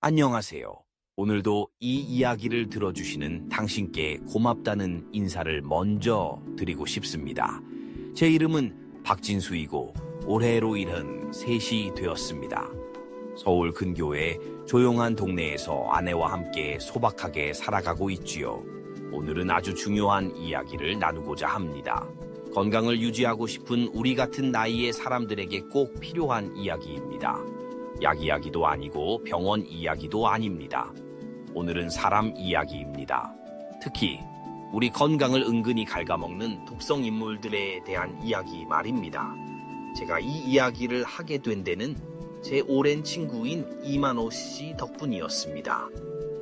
안녕하세요. 오늘도 이 이야기를 들어주시는 당신께 고맙다는 인사를 먼저 드리고 싶습니다. 제 이름은 박진수이고 올해로 73이 되었습니다. 서울 근교의 조용한 동네에서 아내와 함께 소박하게 살아가고 있지요. 오늘은 아주 중요한 이야기를 나누고자 합니다. 건강을 유지하고 싶은 우리 같은 나이의 사람들에게 꼭 필요한 이야기입니다. 약 이야기도 아니고 병원 이야기도 아닙니다. 오늘은 사람 이야기입니다. 특히 우리 건강을 은근히 갉아먹는 독성 인물들에 대한 이야기 말입니다. 제가 이 이야기를 하게 된 데는 제 오랜 친구인 이만호 씨 덕분이었습니다.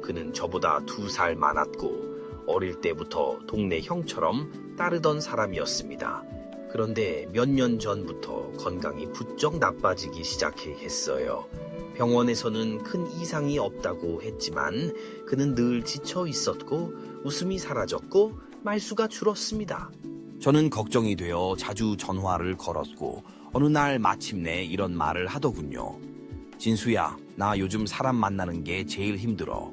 그는 저보다 2살 많았고 어릴 때부터 동네 형처럼 따르던 사람이었습니다. 그런데 몇 년 전부터 건강이 부쩍 나빠지기 시작했어요. 병원에서는 큰 이상이 없다고 했지만 그는 늘 지쳐 있었고 웃음이 사라졌고 말수가 줄었습니다. 저는 걱정이 되어 자주 전화를 걸었고 어느 날 마침내 이런 말을 하더군요. 진수야, 나 요즘 사람 만나는 게 제일 힘들어.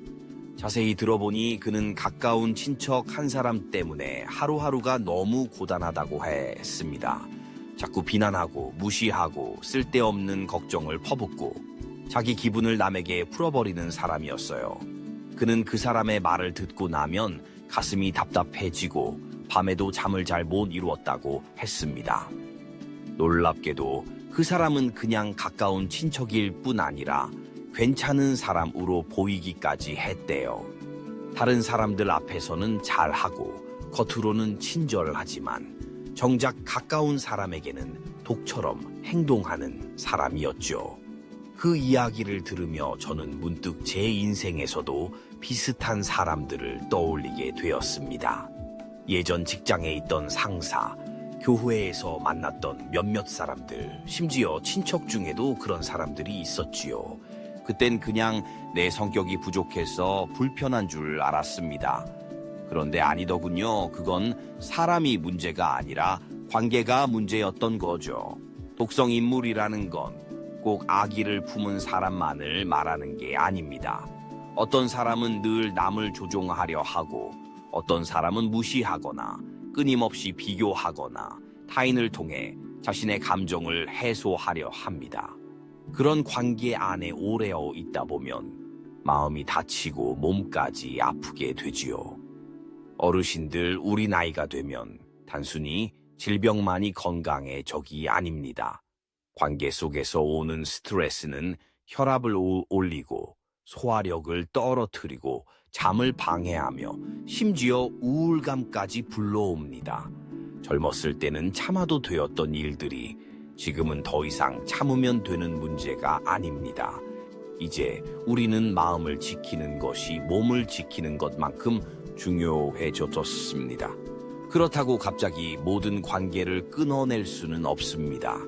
자세히 들어보니 그는 가까운 친척 한 사람 때문에 하루하루가 너무 고단하다고 했습니다. 자꾸 비난하고 무시하고 쓸데없는 걱정을 퍼붓고 자기 기분을 남에게 풀어버리는 사람이었어요. 그는 그 사람의 말을 듣고 나면 가슴이 답답해지고 밤에도 잠을 잘 못 이루었다고 했습니다. 놀랍게도 그 사람은 그냥 가까운 친척일 뿐 아니라 괜찮은 사람으로 보이기까지 했대요. 다른 사람들 앞에서는 잘하고 겉으로는 친절하지만 정작 가까운 사람에게는 독처럼 행동하는 사람이었죠. 그 이야기를 들으며 저는 문득 제 인생에서도 비슷한 사람들을 떠올리게 되었습니다. 예전 직장에 있던 상사, 교회에서 만났던 몇몇 사람들, 심지어 친척 중에도 그런 사람들이 있었지요. 그땐 그냥 내 성격이 부족해서 불편한 줄 알았습니다. 그런데 아니더군요. 그건 사람이 문제가 아니라 관계가 문제였던 거죠. 독성 인물이라는 건 꼭 악의를 품은 사람만을 말하는 게 아닙니다. 어떤 사람은 늘 남을 조종하려 하고 어떤 사람은 무시하거나 끊임없이 비교하거나 타인을 통해 자신의 감정을 해소하려 합니다. 그런 관계 안에 오래어 있다 보면 마음이 다치고 몸까지 아프게 되지요. 어르신들, 우리 나이가 되면 단순히 질병만이 건강의 적이 아닙니다. 관계 속에서 오는 스트레스는 혈압을 올리고 소화력을 떨어뜨리고 잠을 방해하며 심지어 우울감까지 불러옵니다. 젊었을 때는 참아도 되었던 일들이 지금은 더 이상 참으면 되는 문제가 아닙니다. 이제 우리는 마음을 지키는 것이 몸을 지키는 것만큼 중요해졌습니다. 그렇다고 갑자기 모든 관계를 끊어낼 수는 없습니다.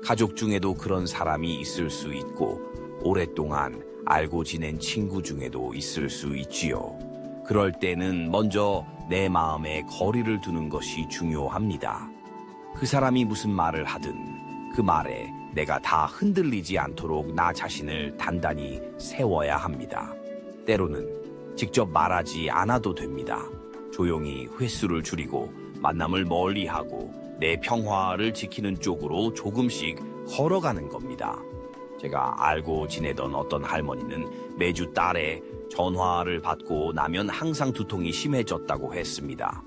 가족 중에도 그런 사람이 있을 수 있고 오랫동안 알고 지낸 친구 중에도 있을 수 있지요. 그럴 때는 먼저 내 마음에 거리를 두는 것이 중요합니다. 그 사람이 무슨 말을 하든 그 말에 내가 다 흔들리지 않도록 나 자신을 단단히 세워야 합니다. 때로는 직접 말하지 않아도 됩니다. 조용히 횟수를 줄이고 만남을 멀리하고 내 평화를 지키는 쪽으로 조금씩 걸어가는 겁니다. 제가 알고 지내던 어떤 할머니는 매주 딸의 전화를 받고 나면 항상 두통이 심해졌다고 했습니다.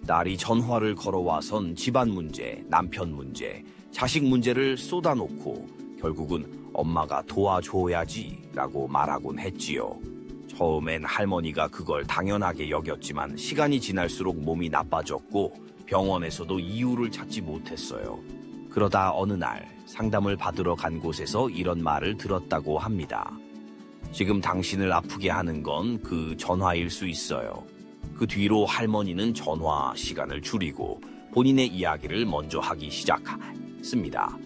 딸이 전화를 걸어와선 집안 문제, 남편 문제, 자식 문제를 쏟아놓고 결국은 엄마가 도와줘야지라고 말하곤 했지요. 처음엔 할머니가 그걸 당연하게 여겼지만 시간이 지날수록 몸이 나빠졌고 병원에서도 이유를 찾지 못했어요. 그러다 어느 날 상담을 받으러 간 곳에서 이런 말을 들었다고 합니다. 지금 당신을 아프게 하는 건 그 전화일 수 있어요. 그 뒤로 할머니는 전화 시간을 줄이고 본인의 이야기를 먼저 하기 시작했습니다.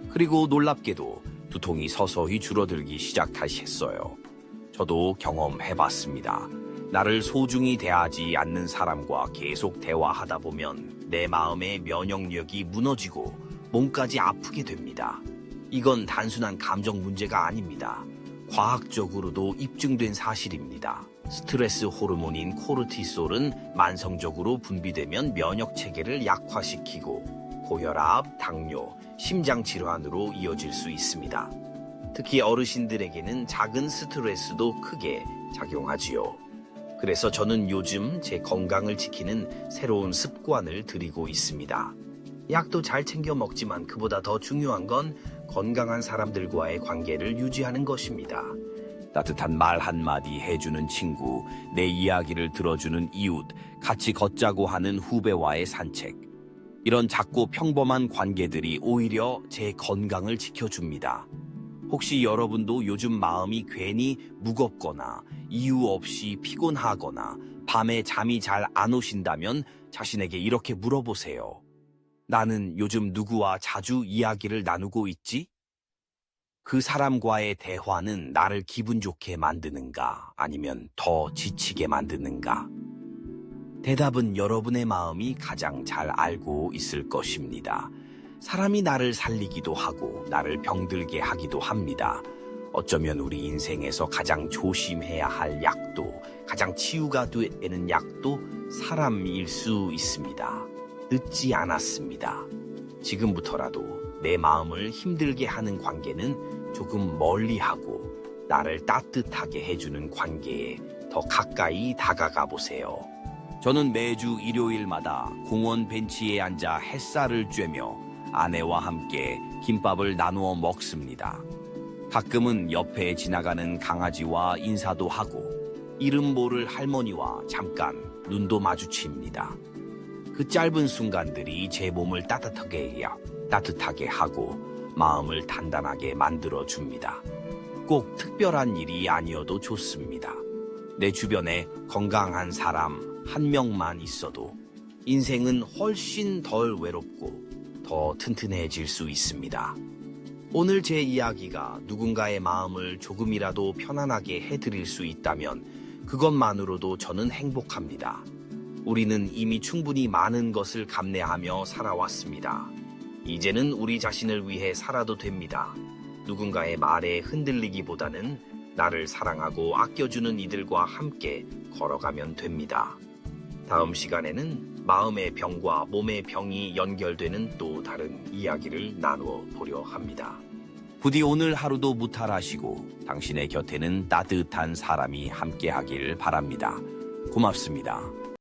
그리고 놀랍게도 두통이 서서히 줄어들기 시작했어요. 저도 경험해봤습니다. 나를 소중히 대하지 않는 사람과 계속 대화하다 보면 내 마음의 면역력이 무너지고 몸까지 아프게 됩니다. 이건 단순한 감정 문제가 아닙니다. 과학적으로도 입증된 사실입니다. 스트레스 호르몬인 코르티솔은 만성적으로 분비되면 면역 체계를 약화시키고 고혈압, 당뇨, 심장 질환으로 이어질 수 있습니다. 특히 어르신들에게는 작은 스트레스도 크게 작용하지요. 그래서 저는 요즘 제 건강을 지키는 새로운 습관을 들이고 있습니다. 약도 잘 챙겨 먹지만 그보다 더 중요한 건 건강한 사람들과의 관계를 유지하는 것입니다. 따뜻한 말 한마디 해주는 친구, 내 이야기를 들어주는 이웃, 같이 걷자고 하는 후배와의 산책. 이런 작고 평범한 관계들이 오히려 제 건강을 지켜줍니다. 혹시 여러분도 요즘 마음이 괜히 무겁거나 이유 없이 피곤하거나 밤에 잠이 잘 안 오신다면 자신에게 이렇게 물어보세요. 나는 요즘 누구와 자주 이야기를 나누고 있지? 그 사람과의 대화는 나를 기분 좋게 만드는가 아니면 더 지치게 만드는가? 대답은 여러분의 마음이 가장 잘 알고 있을 것입니다. 사람이 나를 살리기도 하고 나를 병들게 하기도 합니다. 어쩌면 우리 인생에서 가장 조심해야 할 약도, 가장 치유가 되는 약도 사람일 수 있습니다. 늦지 않았습니다. 지금부터라도 내 마음을 힘들게 하는 관계는 조금 멀리하고 나를 따뜻하게 해주는 관계에 더 가까이 다가가 보세요. 저는 매주 일요일마다 공원 벤치에 앉아 햇살을 쬐며 아내와 함께 김밥을 나누어 먹습니다. 가끔은 옆에 지나가는 강아지와 인사도 하고 이름 모를 할머니와 잠깐 눈도 마주칩니다. 그 짧은 순간들이 제 몸을 따뜻하게 하고 마음을 단단하게 만들어 줍니다. 꼭 특별한 일이 아니어도 좋습니다. 내 주변에 건강한 사람 한 명만 있어도 인생은 훨씬 덜 외롭고 더 튼튼해질 수 있습니다. 오늘 제 이야기가 누군가의 마음을 조금이라도 편안하게 해드릴 수 있다면 그것만으로도 저는 행복합니다. 우리는 이미 충분히 많은 것을 감내하며 살아왔습니다. 이제는 우리 자신을 위해 살아도 됩니다. 누군가의 말에 흔들리기보다는 나를 사랑하고 아껴주는 이들과 함께 걸어가면 됩니다. 다음 시간에는 마음의 병과 몸의 병이 연결되는 또 다른 이야기를 나누어 보려 합니다. 부디 오늘 하루도 무탈하시고 당신의 곁에는 따뜻한 사람이 함께하길 바랍니다. 고맙습니다.